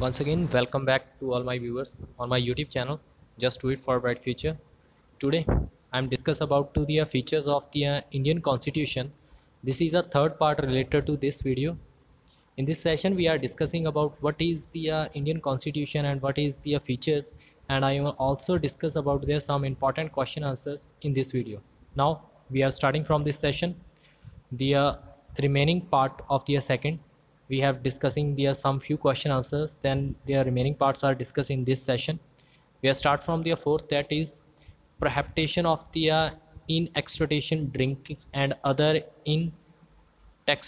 Once again, welcome back to all my viewers on my YouTube channel. Just do it for a bright future. Today, I'm discuss about to the features of the Indian Constitution. This is a third part related to this video. In this session, we are discussing about what is the Indian Constitution and what is the features, and I will also discuss about there some important question answers in this video. Now, we are starting from this session. The remaining part of the second, we have discussing the some few question answers, then the remaining parts are discussed in this session. We are start from the fourth, that is prohibition of the in extradition drinks and other intoxicants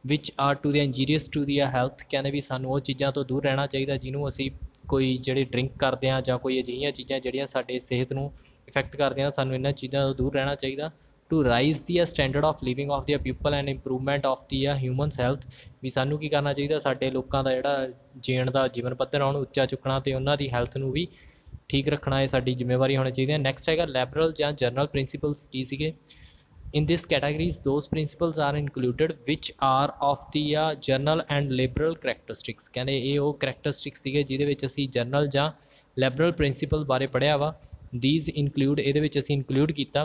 which are to the injurious to the health। ਕਹਿੰਦੇ ਵੀ ਸਾਨੂੰ ਉਹ ਚੀਜ਼ਾਂ ਤੋਂ ਦੂਰ ਰਹਿਣਾ ਚਾਹੀਦਾ ਜਿਹਨੂੰ ਅਸੀਂ ਕੋਈ ਜਿਹੜੇ ਡਰਿੰਕ ਕਰਦੇ ਹਾਂ ਜਾਂ ਕੋਈ ਅਜਿਹੀਆਂ ਚੀਜ਼ਾਂ ਜਿਹੜੀਆਂ ਸਾਡੇ ਸਿਹਤ ਨੂੰ ਇਫੈਕਟ ਕਰਦੀਆਂ, ਸਾਨੂੰ ਇਹਨਾਂ ਚੀਜ਼ਾਂ ਤੋਂ ਦੂਰ ਰਹਿਣਾ ਚਾਹੀਦਾ। To rise the standard of living of the people and improvement of the humans health. भी सानू की करना चाहिए साडे लोगों का जिहड़ा जीण का जीवन पद्धर उन्होंने उच्चा चुकना तो उन्होंने हैल्थ में भी ठीक रखना है साडी जिम्मेवारी होनी चाहिए। नैक्सट है लैबरल या जनरल प्रिंसीपल्स की सीगे। In this categories those principles are included which are of the general and liberal characteristics. कहते ये वो करैक्टरिस्टिक्स सीगे जिहदे विच असीं जनरल या लिबरल प्रिंसीपल बारे पढ़िया वा। These include ਇਹਦੇ ਵਿੱਚ ਅਸੀਂ include ਕੀਤਾ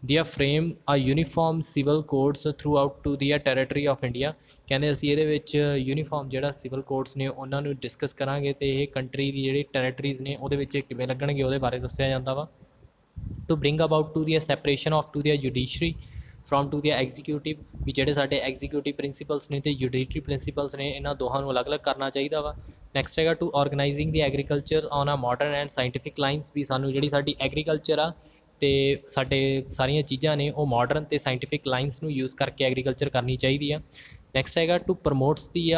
the frame a uniform civil codes throughout to the territory of India। ਕਹਿੰਦੇ ਅਸੀਂ ਇਹਦੇ ਵਿੱਚ ਯੂਨੀਫਾਰਮ ਜਿਹੜਾ ਸਿਵਲ ਕੋਡਸ ਨੇ ਉਹਨਾਂ ਨੂੰ ਡਿਸਕਸ ਕਰਾਂਗੇ ਤੇ ਇਹ ਕੰਟਰੀ ਦੀ ਜਿਹੜੀ ਟੈਰੀਟਰੀਜ਼ ਨੇ ਉਹਦੇ ਵਿੱਚ ਕਿਵੇਂ ਲੱਗਣਗੇ ਉਹਦੇ ਬਾਰੇ ਦੱਸਿਆ ਜਾਂਦਾ ਵਾ। to bring about to the separation of to the judiciary from to the executive। ਵੀ ਜਿਹੜੇ ਸਾਡੇ ਐਗਜ਼ੀਕਿਊਟਿਵ ਪ੍ਰਿੰਸੀਪਲਸ ਨੇ ਤੇ ਜੁਡੀਸ਼ਰੀ ਪ੍ਰਿੰਸੀਪਲਸ ਨੇ ਇਹਨਾਂ ਦੋਹਾਂ ਨੂੰ ਅਲੱਗ-ਅਲੱਗ ਕਰਨਾ ਚਾਹੀਦਾ ਵਾ। ਨੈਕਸਟ ਹੈਗਾ to organising the agriculture on ਆ ਮਾਡਰਨ ਐਂਡ ਸਾਇੰਟੀਫਿਕ ਲਾਈਨਸ। ਵੀ ਸਾਨੂੰ ਜਿਹੜੀ ਸਾਡੀ ਐਗਰੀਕਲਚਰ ਆ ਤੇ ਸਾਡੇ ਸਾਰੀਆਂ ਚੀਜ਼ਾਂ ਨੇ ਉਹ ਮਾਡਰਨ ਤੇ ਸਾਇੰਟੀਫਿਕ ਲਾਈਨਸ ਨੂੰ ਯੂਜ਼ ਕਰਕੇ ਐਗਰੀਕਲਚਰ ਕਰਨੀ ਚਾਹੀਦੀ ਆ। ਨੈਕਸਟ ਹੈਗਾ ਟੂ ਪ੍ਰਮੋਟਸ ਦੀ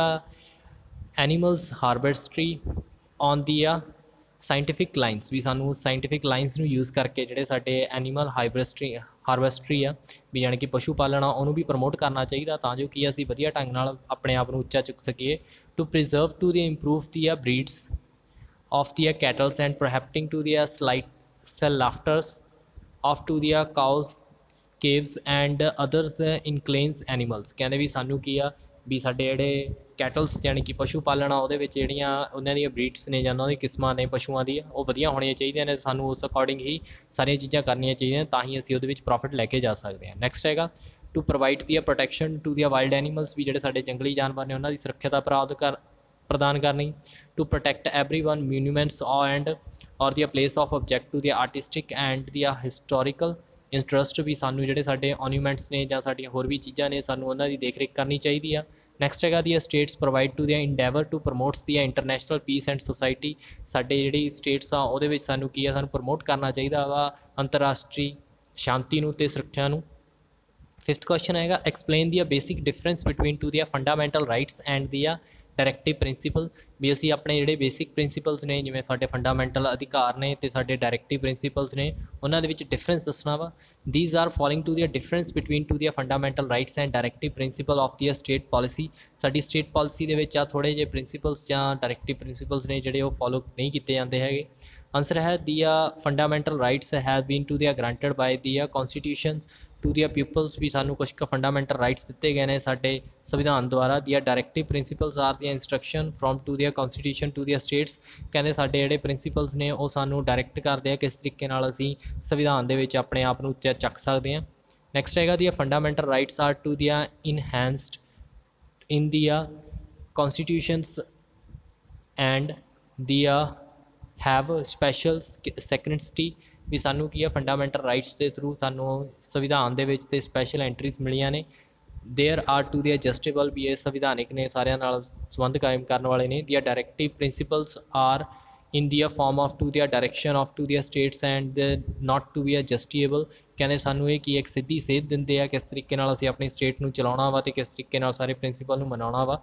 ਐਨੀਮਲਸ ਹਾਰਵੈਸਟਰੀ ਔਨ ਦੀ ਸਾਇੰਟੀਫਿਕ ਲਾਈਨਸ। ਵੀ ਸਾਨੂੰ ਸਾਇੰਟੀਫਿਕ ਲਾਈਨਸ ਨੂੰ ਯੂਜ਼ ਕਰਕੇ ਜਿਹੜੇ ਸਾਡੇ ਐਨੀਮਲ ਹਾਰਵੈਸਟਰੀ ਆ ਵੀ ਜਾਣੀ ਕਿ ਪਸ਼ੂ ਪਾਲਣ ਆ ਉਹਨੂੰ ਵੀ ਪ੍ਰਮੋਟ ਕਰਨਾ ਚਾਹੀਦਾ ਤਾਂ ਜੋ ਕਿ ਅਸੀਂ ਵਧੀਆ ਢੰਗ ਨਾਲ ਆਪਣੇ ਆਪ ਨੂੰ ਉੱਚਾ ਚੁੱਕ ਸਕੀਏ। To preserve to the improve the ਬਰੀਡਸ of the cattles and prohibiting to the slaughters of to the cows, caves and others inclines animals। ਕਹਿੰਦੇ ਵੀ ਸਾਨੂੰ ਕੀ ਆ ਵੀ ਸਾਡੇ ਜਿਹੜੇ ਕੈਟਲਸ ਯਾਨੀ ਕਿ ਪਸ਼ੂ ਪਾਲਣ ਆ ਉਹਦੇ ਵਿੱਚ ਜਿਹੜੀਆਂ ਉਹਨਾਂ ਦੀਆਂ ਬਰੀਡਸ ਨੇ ਜਾਂ ਉਹਨਾਂ ਦੀ ਕਿਸਮਾਂ ਨੇ ਪਸ਼ੂਆਂ ਦੀ ਉਹ ਵਧੀਆ ਹੋਣੀਆਂ ਚਾਹੀਦੀਆਂ ਨੇ। ਸਾਨੂੰ ਉਸ ਅਕੋਰਡਿੰਗ ਹੀ ਸਾਰੀਆਂ ਚੀਜ਼ਾਂ ਕਰਨੀਆਂ ਚਾਹੀਦੀਆਂ ਤਾਂ ਹੀ ਅਸੀਂ ਉਹਦੇ ਵਿੱਚ ਪ੍ਰੋਫਿਟ ਲੈ ਕੇ ਜਾ ਸਕਦੇ ਹਾਂ। ਨੈਕਸਟ ਹੈਗਾ to provide the protection to the wild animals. ਵੀ ਜਿਹੜੇ ਸਾਡੇ ਜੰਗਲੀ ਜਾਨਵਰ ਨੇ ਉਹਨਾਂ ਦੀ ਸੁਰੱਖਿਆ प्रदान करनी। To protect everyone monuments and और the place of object to the artistic and the historical interest. भी सानू जिहड़े साडे मॉन्यूमेंट्स ने जां साडीआं होर भी चीज़ां ने सानू उन्हां दी देख रेख करनी चाहिए आ। नैक्सट हैगा the states provide to the endeavour to promotes the international peace and society. साडे जिहड़ी स्टेट्स आ उहदे विच सानू की आ सानू प्रमोट करना चाहिए वा अंतरराष्ट्री शांति नूं ते सुरੱਖਿਆ ਨੂੰ। फिफ्थ क्वेश्चन हैगा explain the basic difference between to the fundamental rights and the directive principle. भी असी अपने जोड़े बेसिक प्रिंसीपल्स ने जिमें साडे फंडामेंटल अधिकार ने तो साडे डायरैक्टिव प्रिंसीपल्स ने उन्होंने डिफरेंस दसना वा। These are following to the difference between to the fundamental rights and directive principle of the state policy. साडी स्टेट पॉलिसी दे विच थोड़े जे प्रिंसीपल्स या डायरैक्टिव प्रिंसीपल्स ने जोड़े फॉलो नहीं किए जाते हैं। आंसर है the fundamental rights have been to the granted by the constitution to the peoples. भी सानू कुछ फंडामेंटल राइट्स दिते गए हैं साडे संविधान द्वारा। The directive principles are the instruction from to the constitution to the states. कहते साडे जिहड़े प्रिंसीपल्स ने वो सानू डायरैक्ट करते हैं किस तरीके नाल असीं संविधान दे विच अपने आप नूं उच्चा चक सकते हैं। नैक्सट हैगा the fundamental rights are to the enhanced in the constitutions and the have special secretary. भी सानू की फंडामेंटल राइट्स के थ्रू सानू संविधान दे विच ते स्पैशल एंट्रीज मिलियां ने। There are to the adjustable. भी ये संविधानिक ने सारियां नाल संबंध कायम करने वाले ने। The directive principles are in the form of to the direction of to the states and not to be adjustable. कहते सानू ये कि एक सीधी सेध दिंदे आ किस तरीके नाल असीं अपनी स्टेट नूं चलाउणा वा ते किस तरीके नाल सारे प्रिंसीपल नूं मनाउणा वा।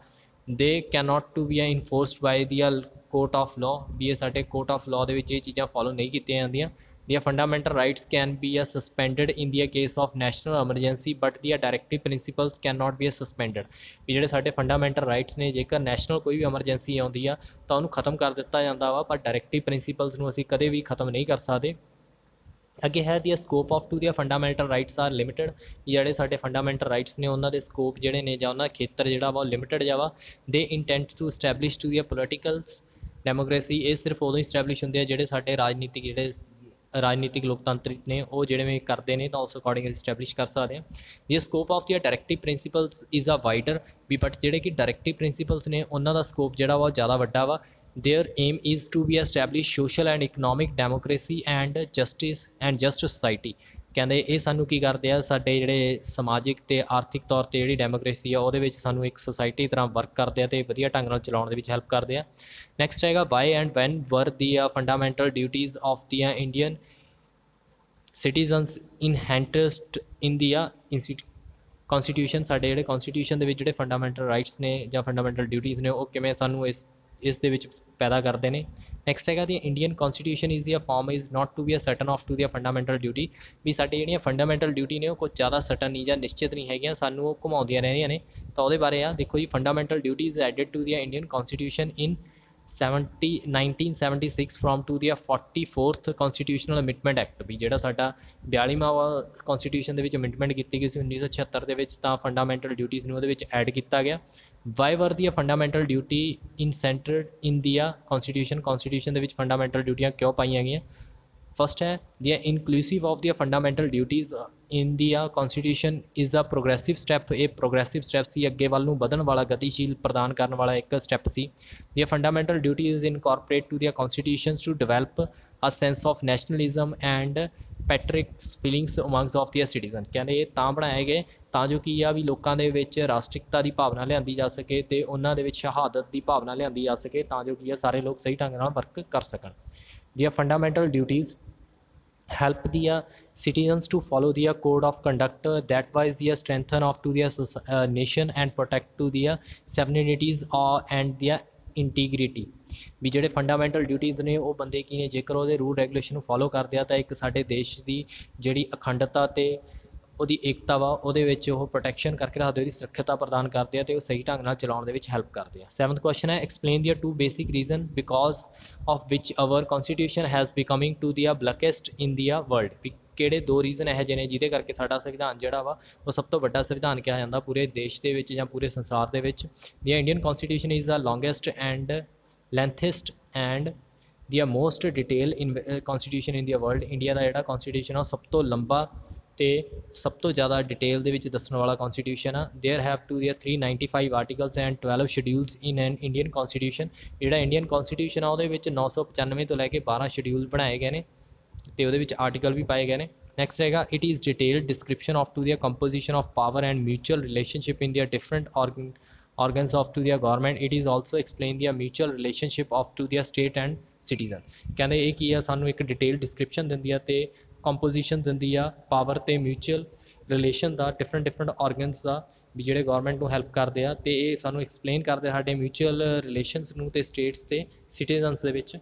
They can not to be enforced by the court of law. भी ये साडे कोर्ट ऑफ लॉ दे विच ये चीज़ां फॉलो नहीं कीतियां जांदियां। The fundamental rights can be suspended in the case of national emergency but the directive principles cannot be suspended। भी जिहड़े साडे फंडामेंटल राइट्स ने जेकर नैशनल कोई भी एमरजेंसी आउंदी आ तां उहनूं खत्म कर दित्ता जांदा वा पर डायरैक्टिव प्रिंसीपल्स नूं असीं कदे भी खत्म नहीं कर सकदे। ਅੱਗੇ ਹੈ ਦੀ ਸਕੋਪ ਆਫ ਟੂ ਦੀਆਂ ਫੰਡਾਮੈਂਟਲ ਰਾਈਟਸ ਆਰ ਲਿਮਿਟਡ। ਜਿਹੜੇ ਸਾਡੇ ਫੰਡਾਮੈਂਟਲ ਰਾਈਟਸ ਨੇ ਉਹਨਾਂ ਦੇ ਸਕੋਪ ਜਿਹੜੇ ਨੇ ਜਾਂ ਉਹਨਾਂ ਖੇਤਰ ਜਿਹੜਾ ਵਾ ਉਹ ਲਿਮਿਟਡ ਜਾਵਾ। ਦੇ ਇੰਟੈਂਟ ਟੂ ਸਟੈਬਲਿਸ਼ ਟੂ ਦੀਆਂ ਪੋਲੀਟੀਕਲ ਡੈਮੋਕ੍ਰੇਸੀ। ਇਹ ਸਿਰਫ ਉਦੋਂ ਹੀ ਸਟੈਬਲਿਸ਼ ਹੁੰਦੇ ਆ ਜਿਹੜੇ ਸਾਡੇ ਰਾਜਨੀਤਿਕ ਲੋਕਤੰਤਰਿਕ ਨੇ ਉਹ ਜਿਹੜੇ ਕਰਦੇ ਨੇ ਤਾਂ ਉਸ ਅਕੋਰਡਿੰਗ ਅਸੀਂ ਸਟੈਬਲਿਸ਼ ਕਰ ਸਕਦੇ ਹਾਂ। ਦੀ ਸਕੋਪ ਆਫ ਦੀਆਂ directive principles is a wider ਵੀ, ਬਟ ਜਿਹੜੇ ਕਿ ਡਾਇਰੈਕਟਿਵ ਪ੍ਰਿੰਸੀਪਲਸ ਨੇ ਉਹਨਾਂ ਦਾ ਸਕੋਪ ਜਿਹੜਾ ਵਾ ਉਹ ਜ਼ਿਆਦਾ ਵੱਡਾ ਵਾ। Their aim is to be establish social and economic democracy and justice and just society। ਕਹਿੰਦੇ ਇਹ ਸਾਨੂੰ ਕੀ ਕਰਦੇ ਆ, ਸਾਡੇ ਜਿਹੜੇ ਸਮਾਜਿਕ ਅਤੇ ਆਰਥਿਕ ਤੌਰ 'ਤੇ ਜਿਹੜੀ ਡੈਮੋਕ੍ਰੇਸੀ ਆ ਉਹਦੇ ਵਿੱਚ ਸਾਨੂੰ ਇੱਕ ਸੁਸਾਇਟੀ ਤਰ੍ਹਾਂ ਵਰਕ ਕਰਦੇ ਆ ਅਤੇ ਵਧੀਆ ਢੰਗ ਨਾਲ ਚਲਾਉਣ ਦੇ ਵਿੱਚ ਹੈਲਪ ਕਰਦੇ ਆ। ਨੈਕਸਟ ਹੈਗਾ ਵਾਈ ਐਂਡ ਵੈਨ ਵਰ ਦੀ ਫੰਡਾਮੈਂਟਲ ਡਿਊਟੀਜ਼ ਆਫ ਦੀਆਂ ਇੰਡੀਅਨ ਸਿਟੀਜ਼ਨਸ ਇਨਹੈਂਟਸਡ ਇਨ ਦੀ ਕੌਨਸਟੀਟਿਊਸ਼ਨ। ਸਾਡੇ ਜਿਹੜੇ ਕੌਨਸਟੀਟਿਊਸ਼ਨ ਦੇ ਵਿੱਚ ਜਿਹੜੇ ਫੰਡਾਮੈਂਟਲ ਰਾਈਟਸ ਨੇ ਜਾਂ ਫੰਡਾਮੈਂਟਲ ਡਿਊਟੀਜ਼ ਨੇ ਉਹ ਕਿਵੇਂ ਸਾਨੂੰ ਇਸ ਦੇ ਵਿੱਚ ਪੈਦਾ ਕਰਦੇ ਨੇ। ਨੈਕਸਟ ਹੈਗਾ the Indian constitution is the form is not to be a certain of to the fundamental duty. ਵੀ ਸਾਡੀ ਜਿਹੜੀਆਂ ਫੰਡਾਮੈਂਟਲ ਡਿਊਟੀ ਨੇ ਉਹ ਕੁਝ ਜ਼ਿਆਦਾ ਸਰਟਨ ਨਹੀਂ ਜਾਂ ਨਿਸ਼ਚਿਤ ਨਹੀਂ ਹੈਗੀਆਂ, ਸਾਨੂੰ ਉਹ ਘੁਮਾਉਂਦੀਆਂ ਰਹਿੰਦੀਆਂ ਨੇ। ਤਾਂ ਉਹਦੇ ਬਾਰੇ ਆ ਦੇਖੋ ਜੀ, fundamental duties added to the Indian ਕੌਨਸਟੀਟਿਊਸ਼ਨ in 1976 from to the 44th ਕੌਨਸਟੀਟਿਊਸ਼ਨਲ ਅਮਿਟਮੈਂਟ act. ਵੀ ਜਿਹੜਾ ਸਾਡਾ 42ਵਾਂ ਕੌਨਸਟੀਟਿਊਸ਼ਨ ਦੇ ਵਿੱਚ ਅਮਿਟਮੈਂਟ ਕੀਤੀ ਗਈ ਸੀ 1976 ਦੇ ਵਿੱਚ, ਤਾਂ ਫੰਡਾਮੈਂਟਲ ਡਿਊਟੀਜ਼ ਨੂੰ ਉਹਦੇ ਵਿੱਚ ਐਡ ਕੀਤਾ ਗਿਆ। Why were the fundamental duty in centred in the constitution ਦੇ ਵਿੱਚ ਫੰਡਾਮੈਂਟਲ ਡਿਊਟੀਆਂ ਕਿਉਂ ਪਾਈਆਂ ਗਈਆਂ। ਫਸਟ ਹੈ the inclusive of the fundamental duties in the constitution is the progressive step. ਇਹ ਪ੍ਰੋਗਰੈਸਿਵ ਸਟੈਪ ਸੀ, ਅੱਗੇ ਵੱਲ ਨੂੰ ਵਧਣ ਵਾਲਾ, ਗਤੀਸ਼ੀਲ ਪ੍ਰਦਾਨ ਕਰਨ ਵਾਲਾ ਇੱਕ ਸਟੈਪ ਸੀ। The fundamental duties incorporate to the constitutions to develop a sense of nationalism and patriotic feelings amongst of the citizen. ਕਹਿੰਦੇ ਇਹ ਤਾਂ ਬਣਾਏ ਗਏ ਤਾਂ ਜੋ ਕੀ ਆ ਵੀ ਲੋਕਾਂ ਦੇ ਵਿੱਚ ਰਾਸ਼ਟਰਿਕਤਾ ਦੀ ਭਾਵਨਾ ਲਿਆਂਦੀ ਜਾ ਸਕੇ ਅਤੇ ਉਹਨਾਂ ਦੇ ਵਿੱਚ ਸ਼ਹਾਦਤ ਦੀ ਭਾਵਨਾ ਲਿਆਂਦੀ ਜਾ ਸਕੇ, ਤਾਂ ਜੋ ਕੀ ਆ ਸਾਰੇ ਲੋਕ ਸਹੀ ਢੰਗ ਨਾਲ ਵਰਕ ਕਰ ਸਕਣ। ਦੀਆਂ fundamental duties help the citizens to follow the code of conduct that wise the strengthen of to the nation and protect to the sovereignties and the integrity. ਵੀ ਜਿਹੜੇ ਫੰਡਾਮੈਂਟਲ ਡਿਊਟੀਜ਼ ਨੇ ਉਹ ਬੰਦੇ ਕੀ ਨੇ, ਜੇਕਰ ਉਹਦੇ ਰੂਲ ਰੈਗੂਲੇਸ਼ਨ ਨੂੰ follow ਕਰਦੇ ਆ ਤਾਂ ਇੱਕ ਸਾਡੇ ਦੇਸ਼ ਦੀ ਜਿਹੜੀ ਅਖੰਡਤਾ ਅਤੇ ਉਹਦੀ ਏਕਤਾ ਵਾ ਉਹਦੇ ਵਿੱਚ ਉਹ ਪ੍ਰੋਟੈਕਸ਼ਨ ਕਰਕੇ ਰੱਖਦੇ, ਉਹਦੀ ਸੁਰੱਖਿਅਤਾ ਪ੍ਰਦਾਨ ਕਰਦੇ ਆ ਅਤੇ ਉਹ ਸਹੀ ਢੰਗ ਨਾਲ ਚਲਾਉਣ ਦੇ ਵਿੱਚ ਹੈਲਪ ਕਰਦੇ ਆ। 7th ਕੁਐਸਚਨ ਹੈ explain the 2 basic reason because of which our constitution has becoming to the bulkiest in the world. ਵੀ ਕਿਹੜੇ 2 ਰੀਜ਼ਨ ਇਹੋ ਜਿਹੇ ਨੇ ਜਿਹਦੇ ਕਰਕੇ ਸਾਡਾ ਸੰਵਿਧਾਨ ਜਿਹੜਾ ਵਾ ਉਹ ਸਭ ਤੋਂ ਵੱਡਾ ਸੰਵਿਧਾਨ ਕਿਹਾ ਜਾਂਦਾ ਪੂਰੇ ਦੇਸ਼ ਦੇ ਵਿੱਚ ਜਾਂ ਪੂਰੇ ਸੰਸਾਰ ਦੇ ਵਿੱਚ। The Indian constitution is the longest and lengthiest and the most detail in constitution in the world. India ਦਾ ਜਿਹੜਾ ਕੌਨਸਟੀਟਿਊਸ਼ਨ ਆ ਉਹ ਸਭ ਤੋਂ ਲੰਬਾ ਅਤੇ ਸਭ ਤੋਂ ਜ਼ਿਆਦਾ ਡਿਟੇਲ ਦੇ ਵਿੱਚ ਦੱਸਣ ਵਾਲਾ ਕੌਨਸਟੀਟਿਊਸ਼ਨ ਆ। There have to the 395 articles and 12 schedules in an Indian constitution. ਜਿਹੜਾ ਇੰਡੀਅਨ ਕੌਨਸਟੀਟਿਊਸ਼ਨ ਆ ਉਹਦੇ ਵਿੱਚ 995 ਤੋਂ ਲੈ ਕੇ 12 ਸ਼ਡਿਊਲ ਬਣਾਏ ਗਏ ਨੇ ਅਤੇ ਉਹਦੇ ਵਿੱਚ ਆਰਟੀਕਲ ਵੀ ਪਾਏ ਗਏ ਨੇ। ਨੈਕਸਟ ਹੈਗਾ it is detailed description of to the composition of power and mutual relationship in the different organs of to their government। it is also explain their mutual relationship of to their state and citizen। ਕਹਿੰਦੇ ਇਹ ਕੀ ਆ, ਸਾਨੂੰ ਇੱਕ detail description ਦਿੰਦੀ ਆ ਅਤੇ composition ਦਿੰਦੀ ਆ ਪਾਵਰ ਅਤੇ ਮਿਊਚੁਅਲ ਰਿਲੇਸ਼ਨ ਦਾ, ਡਿਫਰੈਂਟ ਔਰਗਨਸ ਦਾ ਵੀ ਜਿਹੜੇ ਗੌਰਮੈਂਟ ਨੂੰ ਹੈਲਪ ਕਰਦੇ ਆ, ਅਤੇ ਇਹ ਸਾਨੂੰ ਐਕਸਪਲੇਨ ਕਰਦੇ ਸਾਡੇ ਮਿਊਚੁਅਲ ਰਿਲੇਸ਼ਨਸ ਨੂੰ ਅਤੇ ਸਟੇਟਸ ਅਤੇ ਸਿਟੀਜ਼ਨਸ ਦੇ ਵਿੱਚ।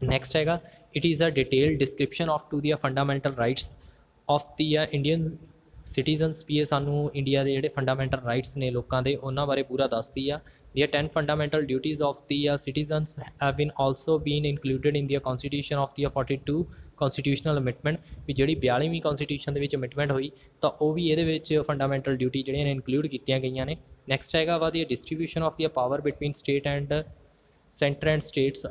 ਨੈਕਸਟ ਹੈਗਾ it is a detail description of to the fundamental rights of the Indian citizens. ਵੀ ਇਹ ਸਾਨੂੰ ਇੰਡੀਆ ਦੇ ਜਿਹੜੇ ਫੰਡਾਮੈਂਟਲ ਰਾਈਟਸ ਨੇ ਲੋਕਾਂ ਦੇ ਉਹਨਾਂ ਬਾਰੇ ਪੂਰਾ ਦੱਸਦੀ ਆ। The 10 fundamental duties of the citizens have been also been included in the constitution of the 42 constitutional amendment. ਵੀ ਜਿਹੜੀ 42ਵੀਂ ਕੌਨਸਟੀਟਿਊਸ਼ਨ ਦੇ ਵਿੱਚ ਅਮਿਟਮੈਂਟ ਹੋਈ ਤਾਂ ਉਹ ਵੀ ਇਹਦੇ ਵਿੱਚ ਫੰਡਾਮੈਂਟਲ ਡਿਊਟੀ ਜਿਹੜੀਆਂ ਨੇ ਇਨਕਲੂਡ ਕੀਤੀਆਂ ਗਈਆਂ ਨੇ। ਨੈਕਸਟ ਹੈਗਾ ਵਾ ਦੀ distribution of the power between state and center and states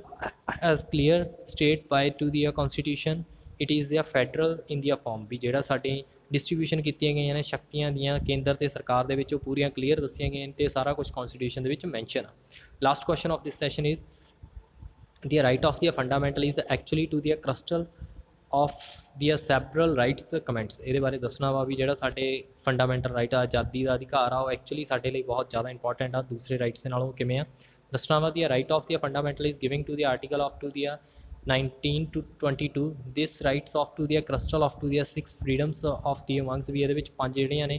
as clear state by to the constitution it is the federal in the form। ਵੀ ਜਿਹੜਾ ਸਾਡੇ ਡਿਸਟਰੀਬਿਊਸ਼ਨ ਕੀਤੀਆਂ ਗਈਆਂ ਨੇ ਸ਼ਕਤੀਆਂ ਦੀਆਂ ਕੇਂਦਰ ਅਤੇ ਸਰਕਾਰ ਦੇ ਵਿੱਚ ਉਹ ਪੂਰੀਆਂ ਕਲੀਅਰ ਦੱਸੀਆਂ ਗਈਆਂ ਅਤੇ ਸਾਰਾ ਕੁਝ ਕੌਨਸਟੀਟਿਊਸ਼ਨ ਦੇ ਵਿੱਚ ਮੈਂਸ਼ਨ ਆ। Last question of this session is the right of the fundamental is actually to the crystal of the several rights comments। ਇਹਦੇ ਬਾਰੇ ਦੱਸਣਾ ਵਾ ਵੀ ਜਿਹੜਾ ਸਾਡੇ ਫੰਡਾਮੈਂਟਲ ਰਾਈਟ ਆ, ਆਜ਼ਾਦੀ ਦਾ ਅਧਿਕਾਰ ਆ, ਉਹ ਐਕਚੁਅਲੀ ਸਾਡੇ ਲਈ ਬਹੁਤ ਜ਼ਿਆਦਾ ਇੰਪੋਰਟੈਂਟ ਆ ਦੂਸਰੇ ਰਾਈਟਸ ਦੇ ਨਾਲੋਂ ਕਿਵੇਂ ਆ ਦੱਸਣਾ ਵਾ। The right of the fundamental is giving to the article of to the 19 to 22 this rights of to the crystal of to the 6 freedoms of the amongst। ਵੀ ਇਹਦੇ ਵਿੱਚ 5 ਜਿਹੜੀਆਂ ਨੇ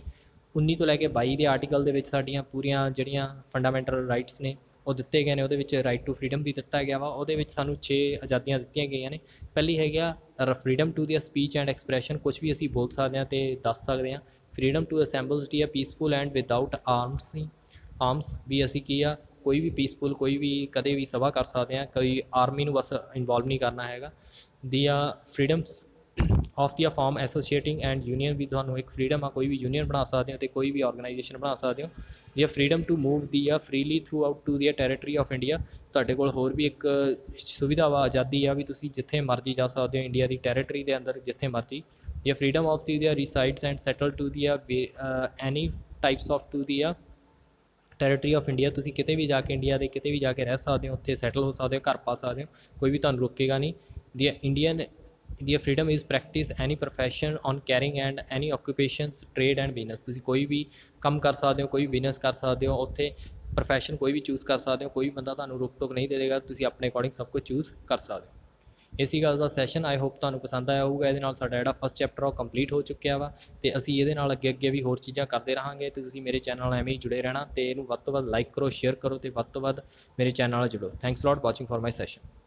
19 ਤੋਂ ਲੈ ਕੇ 22 ਦੇ ਆਰਟੀਕਲ ਦੇ ਵਿੱਚ ਸਾਡੀਆਂ ਪੂਰੀਆਂ ਜਿਹੜੀਆਂ ਫੰਡਾਮੈਂਟਲ ਰਾਈਟਸ ਨੇ ਉਹ ਦਿੱਤੇ ਗਏ ਨੇ। ਉਹਦੇ ਵਿੱਚ ਰਾਈਟ ਟੂ ਫਰੀਡਮ ਵੀ ਦਿੱਤਾ ਗਿਆ ਵਾ। ਉਹਦੇ ਵਿੱਚ ਸਾਨੂੰ 6 ਆਜ਼ਾਦੀਆਂ ਦਿੱਤੀਆਂ ਗਈਆਂ ਨੇ। ਪਹਿਲੀ ਹੈਗੀ ਆ freedom to the speech and expression, ਕੁਛ ਵੀ ਅਸੀਂ ਬੋਲ ਸਕਦੇ ਹਾਂ ਅਤੇ ਦੱਸ ਸਕਦੇ ਹਾਂ। ਫਰੀਡਮ ਟੂ ਅਸੈਂਬਲਸ ਡੀ ਆ ਪੀਸਫੁਲ ਐਂਡ ਵਿਦਆਊਟ ਆਰਮਸ ਵੀ ਅਸੀਂ ਕੀ ਆ ਕੋਈ ਵੀ ਪੀਸਫੁਲ ਕੋਈ ਵੀ ਕਦੇ ਵੀ ਸਭਾ ਕਰ ਸਕਦੇ ਹਾਂ, ਕੋਈ ਆਰਮੀ ਨੂੰ ਬਸ ਇਨਵੋਲਵ ਨਹੀਂ ਕਰਨਾ ਹੈਗਾ। The a freedoms of the form associating and union भी ਤੁਹਾਨੂੰ ਇੱਕ ਫਰੀडम ਆ ਕੋਈ ਵੀ ਯੂਨੀਅਨ ਬਣਾ ਸਕਦੇ ਹੋ ਤੇ ਕੋਈ ਵੀ ਆਰਗੇਨਾਈਜੇਸ਼ਨ ਬਣਾ ਸਕਦੇ ਹੋ ਦੀ ਫਰੀडम ਟੂ ਮੂਵ ਦੀ ਆ freely through out to the territory of India ਤੁਹਾਡੇ ਕੋਲ ਹੋਰ ਵੀ ਇੱਕ ਸੁਵਿਧਾ ਵਾ ਆਜ਼ਾਦੀ ਆ ਵੀ ਤੁਸੀਂ ਜਿੱਥੇ ਮਰਜ਼ੀ ਜਾ ਸਕਦੇ ਹੋ ਇੰਡੀਆ ਦੀ ਟੈਰੀਟਰੀ ਦੇ ਅੰਦਰ ਜਿੱਥੇ ਮਰਜ਼ੀ the freedom of the resides and settle to the any types of to the territory of India ਤੁਸੀਂ ਕਿਤੇ ਵੀ ਜਾ ਕੇ ਇੰਡੀਆ ਦੇ ਕਿਤੇ ਵੀ ਜਾ ਕੇ ਰਹਿ ਸਕਦੇ ਹੋ ਉੱਥੇ ਸੈਟਲ ਹੋ ਸਕਦੇ ਹੋ ਘਰ ਪਾ ਸਕਦੇ ਹੋ ਕੋਈ ਵੀ ਤੁਹਾਨੂੰ ਰੋਕੇਗਾ ਨਹੀਂ the Indian the freedom is practice any profession on carrying and any occupations trade and business तुसी कोई भी काम कर सकते हो कोई बिजनस कर सकते हो उत्थे प्रोफैशन कोई भी चूज़ कर सकते हो कोई बंदा तुहानू रोक टोक नहीं दे देगा तुसी अपने अकॉर्डिंग सब कुछ चूज़ कर सकते हो इसी गल का सैशन आई होप तुहानू पसंद आया होगा ये साडा जिहड़ा फस्ट चैप्टर कंप्लीट हो चुकिया वा तो असी ये अगे अगे भी होर चीज़ां करते रहांगे तो तुसी मेरे चैनल नाल एवें ही जुड़े रहना तो इहनूं वध तो वध लाइक करो शेयर करो तो वध तो वध मेरे चैनल नाल जुड़ो thanks lot watching for my session